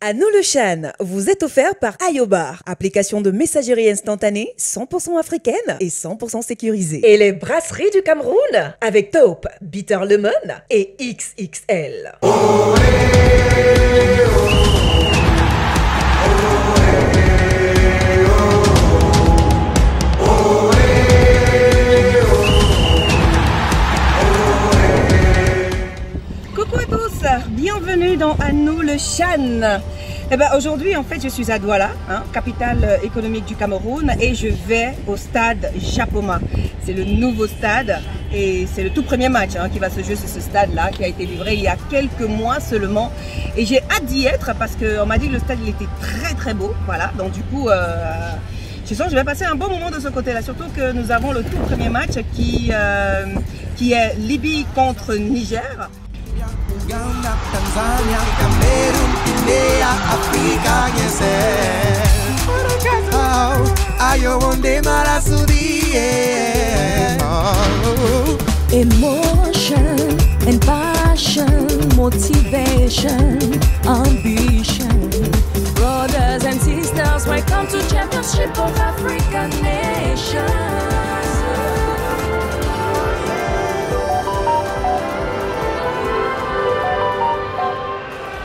À nous le Chan vous est offert par Ayobar, application de messagerie instantanée 100% africaine et 100% sécurisée. Et les brasseries du Cameroun avec Taupe, Bitter Lemon et XXL. Coucou à tous, bienvenue dans À nous le Chan. Eh ben, aujourd'hui, en fait, je suis à Douala, capitale économique du Cameroun, et je vais au stade Japoma. C'est le nouveau stade et c'est le tout premier match qui va se jouer sur ce stade-là, qui a été livré il y a quelques mois seulement. Et j'ai hâte d'y être parce qu'on m'a dit que le stade il était très beau. Voilà, donc du coup, je sens que je vais passer un bon moment de ce côté-là, surtout que nous avons le tout premier match qui est Libye contre Niger. Uganda, Tanzania, Cameroun, Guinea, Africa, Ayo wonde marasudi. Emotion and passion, motivation, ambition. Brothers and sisters, welcome to Championship of African Nations.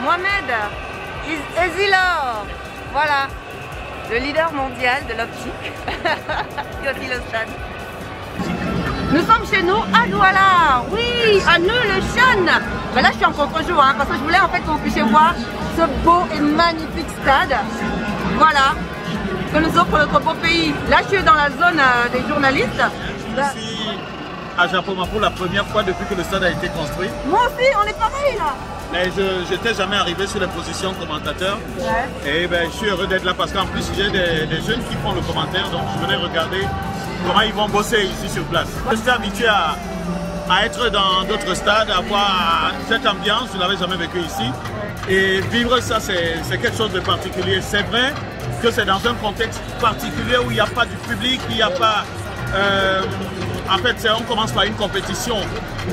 Mohamed Ezilor, voilà, le leader mondial de l'optique, qui aussi le stade. Nous sommes chez nous à Douala, oui, à nous le Chan. Mais là je suis en contre-jour, parce que je voulais en fait que vous puissiez voir ce beau et magnifique stade, voilà, que nous offre notre beau pays. Là je suis dans la zone des journalistes. Ici à Japoma pour la première fois depuis que le stade a été construit. Moi aussi, on est pareil là. Mais je n'étais jamais arrivé sur les positions commentateurs. Ouais. Et ben, je suis heureux d'être là parce qu'en plus j'ai des jeunes qui font le commentaire, donc je venais regarder comment ils vont bosser ici sur place. Je suis habitué à être dans d'autres stades, à voir cette ambiance, je ne l'avais jamais vécu ici. Et vivre ça, c'est quelque chose de particulier. C'est vrai que c'est dans un contexte particulier où il n'y a pas du public, il n'y a pas... en fait, on commence par une compétition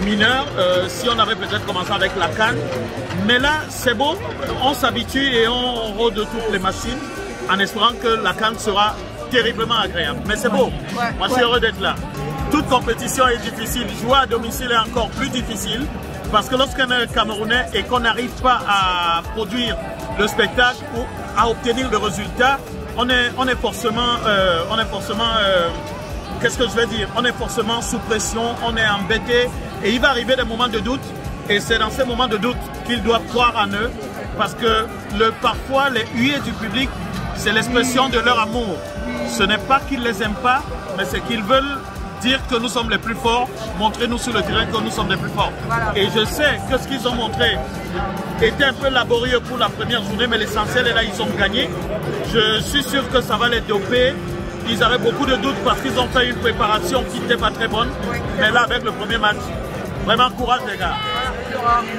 mineure, si on avait peut-être commencé avec la CAN. Mais là, c'est beau, on s'habitue et on rôde toutes les machines en espérant que la CAN sera terriblement agréable. Mais c'est beau, moi je suis heureux d'être là. Toute compétition est difficile, jouer à domicile est encore plus difficile parce que lorsqu'on est Camerounais et qu'on n'arrive pas à produire le spectacle ou à obtenir le résultat, on est forcément qu'est-ce que je vais dire? On est forcément sous pression, on est embêté et il va arriver des moments de doute et c'est dans ces moments de doute qu'ils doivent croire en eux parce que parfois les huées du public, c'est l'expression de leur amour. Ce n'est pas qu'ils ne les aiment pas, mais c'est qu'ils veulent dire que nous sommes les plus forts, montrer nous sur le terrain que nous sommes les plus forts. Voilà. Et je sais que ce qu'ils ont montré était un peu laborieux pour la première journée, mais l'essentiel est là, ils ont gagné. Je suis sûr que ça va les doper. Ils avaient beaucoup de doutes parce qu'ils ont fait une préparation qui n'était pas très bonne. Mais là, avec le premier match, vraiment courage les gars.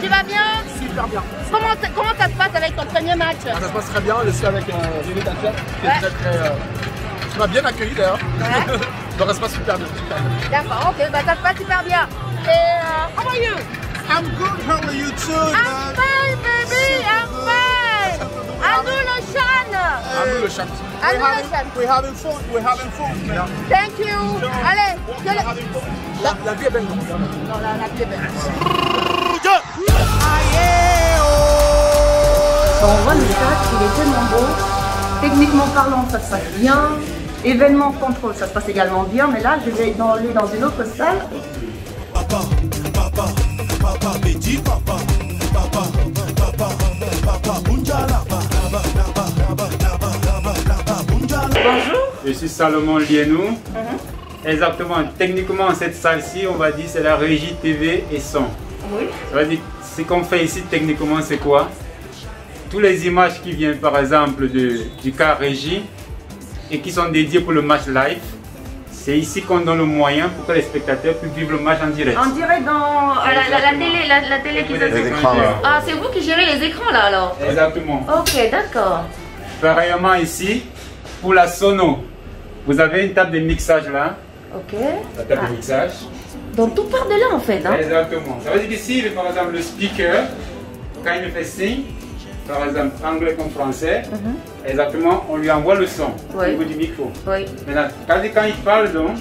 Tu vas bien? Super bien. Comment ça se passe avec ton premier match? Ça se passe très bien, je suis avec Rémi Dacia, qui est qui m'a bien accueilli d'ailleurs. Donc ça se passe super bien. D'accord, ok, bah ça se passe super bien. Et how are you? I'm good, how are you too? I'm fine, baby, I'm fine. À nous le Chan. À nous le Chan. À nous le Chan. We're having fun, we're having fun. Thank you. Allez, la vie est belle. Non, la vie est belle. On voit le stade, il est tellement beau. Techniquement parlant, ça se passe bien. Événement contrôle, ça se passe également bien. Mais là, je vais aller dans une autre salle. Bonjour. Je suis Salomon Lienou. Exactement, techniquement, cette salle-ci, on va dire, c'est la régie TV et son. Oui. Ça veut dire, ce qu'on fait ici, techniquement, c'est quoi? Toutes les images qui viennent, par exemple, du cas régie et qui sont dédiées pour le match live, c'est ici qu'on donne le moyen pour que les spectateurs puissent vivre le match en direct. En direct dans la télé qui se... Ah, c'est vous qui gérez les écrans là alors? Exactement. Ok, d'accord. Pareillement ici, pour la sono, vous avez une table de mixage là. Ok. La table de mixage. Donc tout part de là en fait. Exactement. Ça veut dire qu'ici, par exemple, le speaker, quand il me fait signe, par exemple, anglais comme français, exactement, on lui envoie le son au niveau du micro. Oui. Maintenant, quand il parle, donc,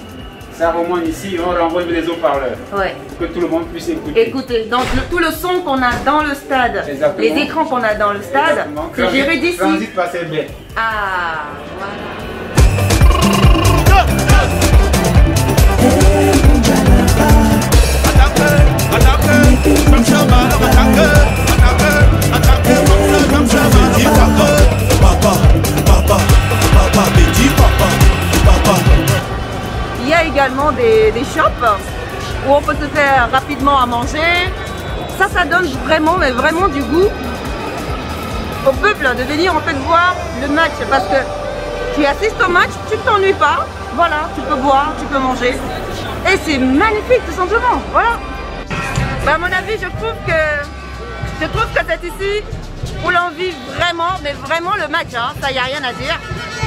ça remonte ici, on renvoie les haut-parleurs. Ouais. Pour que tout le monde puisse écouter. Écoutez, donc tout le son qu'on a dans le stade, les écrans qu'on a dans le stade, c'est géré d'ici. Transit par ces baies. Ah, voilà. Il y a également des shops où on peut se faire rapidement à manger. Ça donne vraiment, mais vraiment du goût au peuple de venir en fait voir le match, parce que tu assistes au match, tu t'ennuies pas, voilà, tu peux boire, tu peux manger et c'est magnifique tout simplement, voilà. À mon avis, je trouve que c'est ici où l'on vit vraiment, mais vraiment le match, hein, ça y a rien à dire.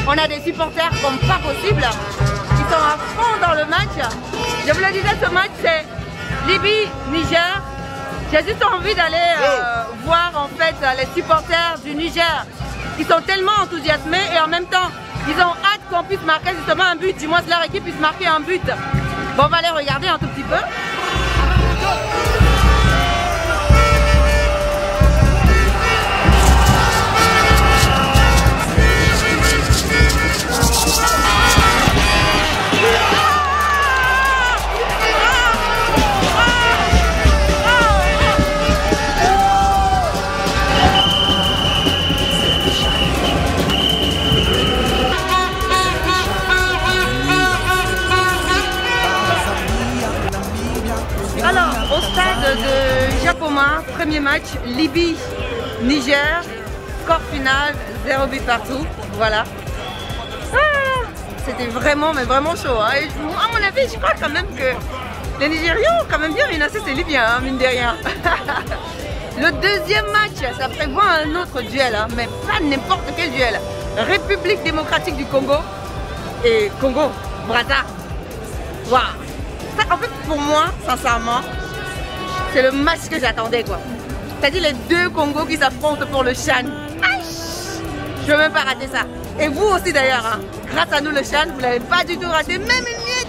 On a des supporters comme pas possible, ils sont à fond dans le match. Je vous le disais, ce match c'est Libye-Niger. J'ai juste envie d'aller voir en fait les supporters du Niger qui sont tellement enthousiasmés et en même temps ils ont hâte qu'on puisse marquer justement un but, du moins que leur équipe puisse marquer un but. Bon, on va aller regarder un tout petit peu. Alors, au stade de Japoma, premier match, Libye-Niger, score final, 0 but partout, voilà. Ah, c'était vraiment, mais vraiment chaud. Hein. Et à mon avis, je crois quand même que les Nigérians ont quand même bien menacé ces Libyens, hein, mine de rien. Le deuxième match, ça prévoit un autre duel, hein, mais pas n'importe quel duel. République démocratique du Congo et Congo, Brazza. Waouh! En fait, pour moi, sincèrement, c'est le match que j'attendais, quoi. C'est-à-dire les deux Congos qui s'affrontent pour le Chan. Je ne veux même pas rater ça. Et vous aussi d'ailleurs, hein. Grâce à nous le Chan, vous ne l'avez pas du tout raté, même une minute.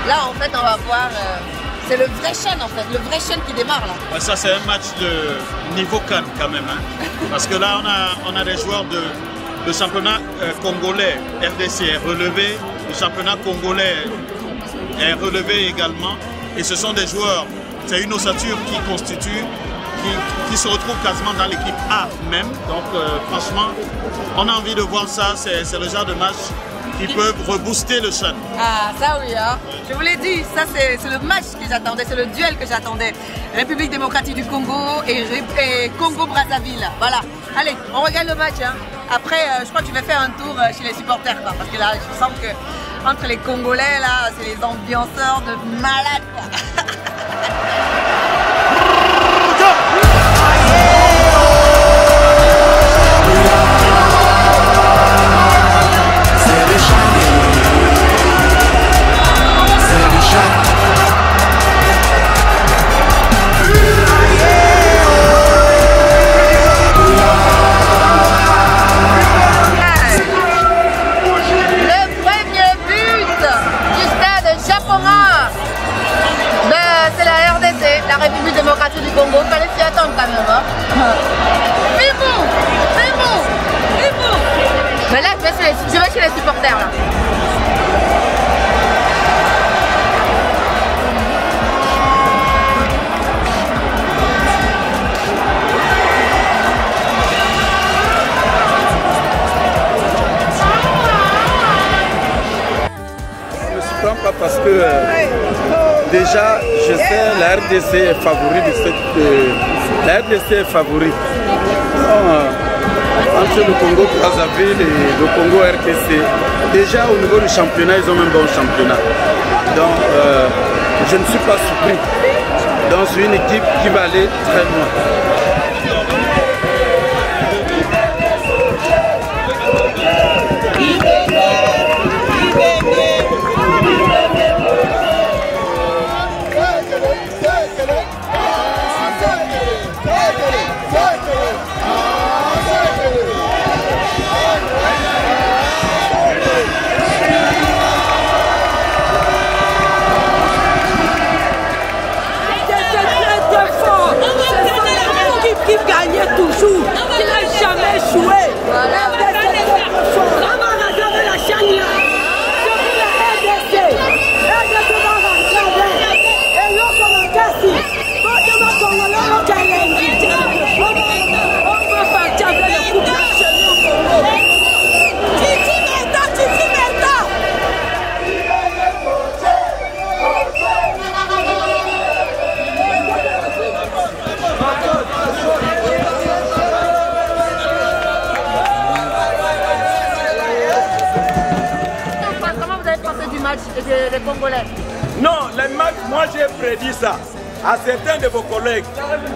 Là, en fait, on va voir, c'est le vrai Chan, en fait, le vrai Chan qui démarre là. Ça, c'est un match de niveau CAN quand même, hein, parce que là, on a des joueurs de championnat congolais, RDC est relevé, le championnat congolais est relevé également, et ce sont des joueurs, c'est une ossature qui constitue, qui se retrouve quasiment dans l'équipe A même, donc franchement, on a envie de voir ça, c'est le genre de match qui peuvent rebooster le Chan. Ah, ça oui, hein. Je vous l'ai dit, ça c'est le match que j'attendais, c'est le duel que j'attendais. République démocratique du Congo et Congo-Brazzaville. Voilà. Allez, on regarde le match. Hein. Après, je crois que je vais faire un tour chez les supporters, quoi, parce que là, je sens que entre les Congolais, là, c'est les ambianceurs de malades, quoi. Je vais chez les supporters là. Je ne me surprends pas parce que déjà je sais la RDC est favori de cette. La RDC est favori. Entre le Congo Brazzaville et le Congo RDC, déjà au niveau du championnat, ils ont un bon championnat. Donc je ne suis pas surpris. Donc c'est une équipe qui va aller très loin. Qui gagnait toujours, qui n'a jamais joué. Voilà. On va regarder la chaîne là. C'est pour la RDC. RDC va rentrer. Et nous, comme on casse, on va partir avec le couple national au Congo. Titi Meta. Comment vous avez pensé du match des Congolais? Non, les matchs, moi j'ai prédit ça à certains de vos collègues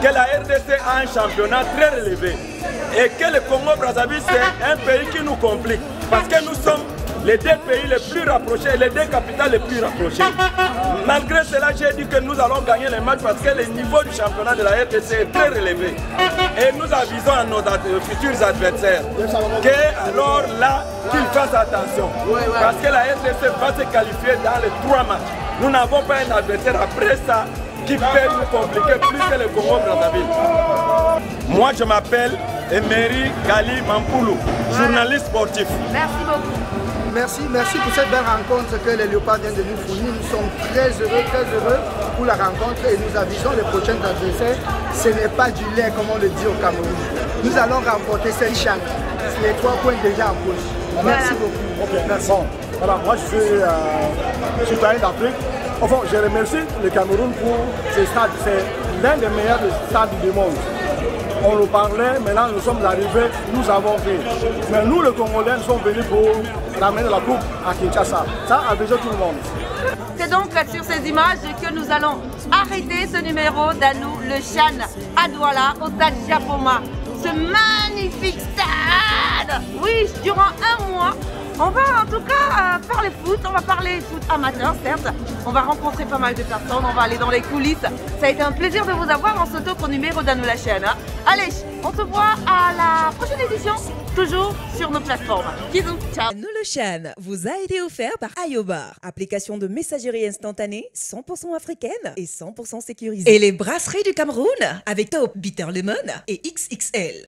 que la RDC a un championnat très relevé et que le Congo-Brazzaville c'est un pays qui nous complique parce que nous sommes les deux pays les plus rapprochés, les deux capitales les plus rapprochées. Malgré cela, j'ai dit que nous allons gagner les matchs parce que le niveau du championnat de la RDC est très relevé. Et nous avisons à nos futurs adversaires que alors là, qu'ils fassent attention. Parce que la RDC va se qualifier dans les 3 matchs. Nous n'avons pas un adversaire après ça qui peut nous compliquer plus que le Congo-Brazzaville. Moi, je m'appelle Emery Gali Mampoulou, journaliste sportif. Merci beaucoup. Merci pour cette belle rencontre que les Léopards viennent de nous fournir. Nous sommes très heureux pour la rencontre et nous avisons les prochains adversaires. Ce n'est pas du lait comme on le dit au Cameroun. Nous allons remporter cette chaîne. Les 3 points déjà en poche. Merci beaucoup. Ok, merci. Bon, voilà, moi je suis citoyen d'Afrique. Enfin, je remercie le Cameroun pour ce stade. C'est l'un des meilleurs stades du monde. On le parlait, maintenant nous sommes arrivés, nous avons fait. Mais nous, les Congolais, nous sommes venus pour ramener la coupe à Kinshasa. Ça a déjà tout le monde. C'est donc sur ces images que nous allons arrêter ce numéro d'Anou Le Chan à Douala, au stade Japoma. Ce magnifique stade. Oui, durant un mois, on va en tout cas parler foot, on va parler foot amateur certes, on va rencontrer pas mal de personnes, on va aller dans les coulisses. Ça a été un plaisir de vous avoir en ce tout numéro d'Anou La Chaîne. Allez, on se voit à la prochaine édition, toujours sur nos plateformes. Bisous, ciao. Anou Le Chan vous a été offert par Ayobar, application de messagerie instantanée 100% africaine et 100% sécurisée. Et les brasseries du Cameroun avec Top, Bitter Lemon et XXL.